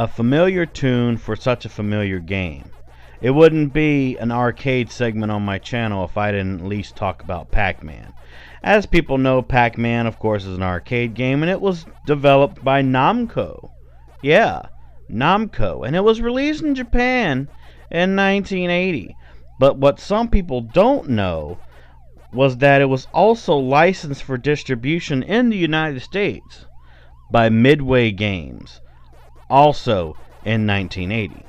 A familiar tune for such a familiar game. It wouldn't be an arcade segment on my channel if I didn't at least talk about Pac-Man. As people know, Pac-Man, of course, is an arcade game, and it was developed by Namco. Yeah, Namco. And it was released in Japan in 1980. But what some people don't know was that it was also licensed for distribution in the United States by Midway Games, also in 1980.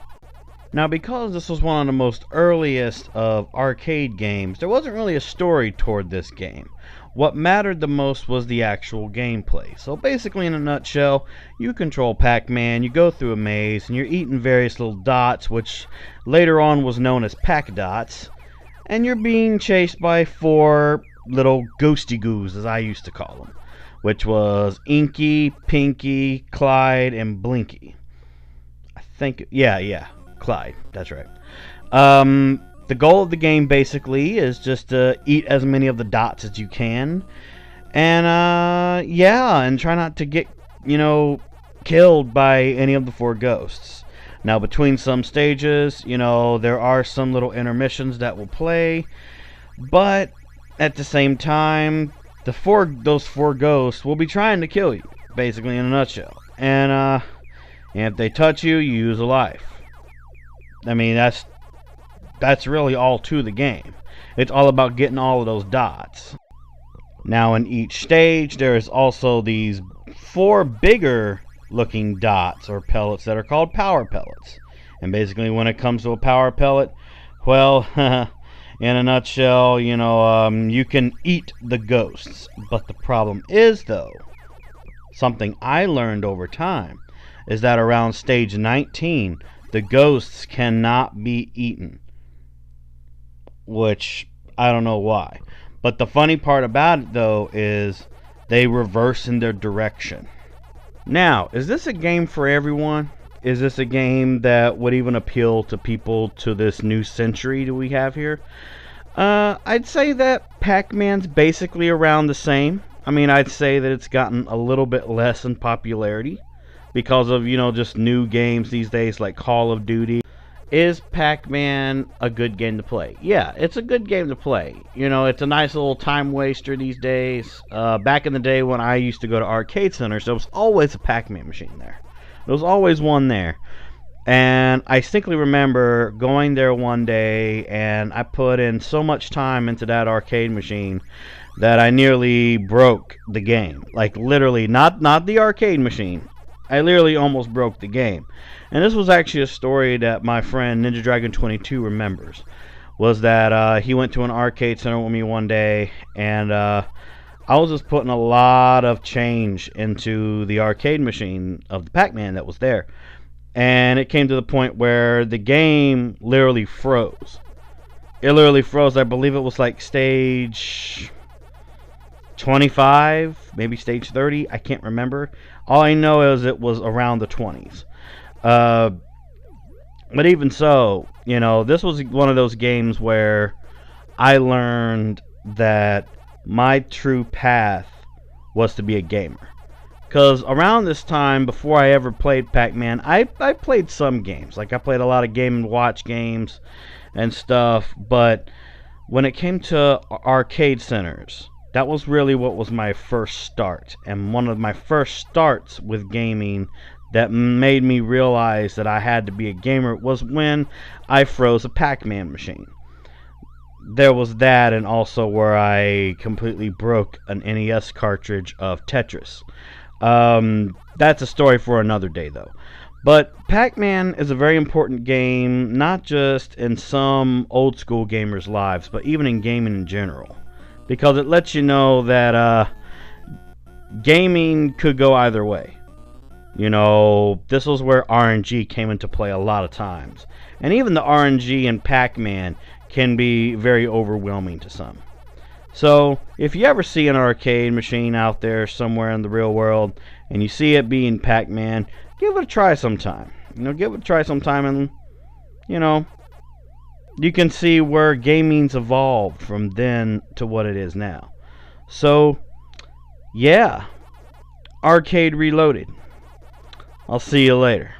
Now, because this was one of the most earliest of arcade games, there wasn't really a story toward this game. What mattered the most was the actual gameplay. So basically, in a nutshell, you control Pac-Man, you go through a maze, and you're eating various little dots, which later on was known as Pac-Dots, and you're being chased by 4 little ghosty-goos, as I used to call them, which was Inky, Pinky, Clyde, and Blinky. I think, yeah, Clyde, that's right. The goal of the game basically is just to eat as many of the dots as you can, and and try not to get, killed by any of the 4 ghosts. Now, between some stages, there are some little intermissions that will play, but at the same time, those 4 ghosts will be trying to kill you, basically, in a nutshell. And if they touch you, you lose a life. I mean, that's really all to the game. It's all about getting all of those dots. Now, in each stage, there is also these 4 bigger looking dots or pellets that are called power pellets. And basically, when it comes to a power pellet, well, in a nutshell, you can eat the ghosts. But the problem is, though, something I learned over time, is that around stage 19, the ghosts cannot be eaten. Which, I don't know why. But the funny part about it, though, is they reverse in their direction. Now, is this a game for everyone? Is this a game that would even appeal to people to this new century that we have here? I'd say that Pac-Man's basically around the same. I mean, I'd say that it's gotten a little bit less in popularity because of, just new games these days like Call of Duty. Is Pac-Man a good game to play? Yeah, it's a good game to play. It's a nice little time waster these days. Back in the day when I used to go to arcade centers, there was always a Pac-Man machine there. There was always one there. And I distinctly remember going there one day, and I put in so much time into that arcade machine that I nearly broke the game. Like, literally, not the arcade machine. I literally almost broke the game. And this was actually a story that my friend Ninja Dragon 22 remembers. Was that he went to an arcade center with me one day, and I was just putting a lot of change into the arcade machine of the Pac-Man that was there. And it came to the point where the game literally froze. It literally froze. I believe it was like stage 25, maybe stage 30. I can't remember. All I know is it was around the 20s. But even so, this was one of those games where I learned that my true path was to be a gamer. Because around this time, before I ever played Pac-Man, I played some games. Like, I played a lot of Game & Watch games and stuff. But when it came to arcade centers, that was really what was my first start. And one of my first starts with gaming that made me realize that I had to be a gamer was when I froze a Pac-Man machine. There was that, and also where I completely broke an NES cartridge of Tetris. That's a story for another day, though. But Pac-Man is a very important game, not just in some old school gamers' lives, but even in gaming in general. Because it lets you know that gaming could go either way. This was where RNG came into play a lot of times. And even the RNG in Pac-Man can be very overwhelming to some. So, if you ever see an arcade machine out there somewhere in the real world, and you see it being Pac-Man, give it a try sometime. Give it a try sometime, and, you can see where gaming's evolved from then to what it is now. So, yeah. Arcade Reloaded. I'll see you later.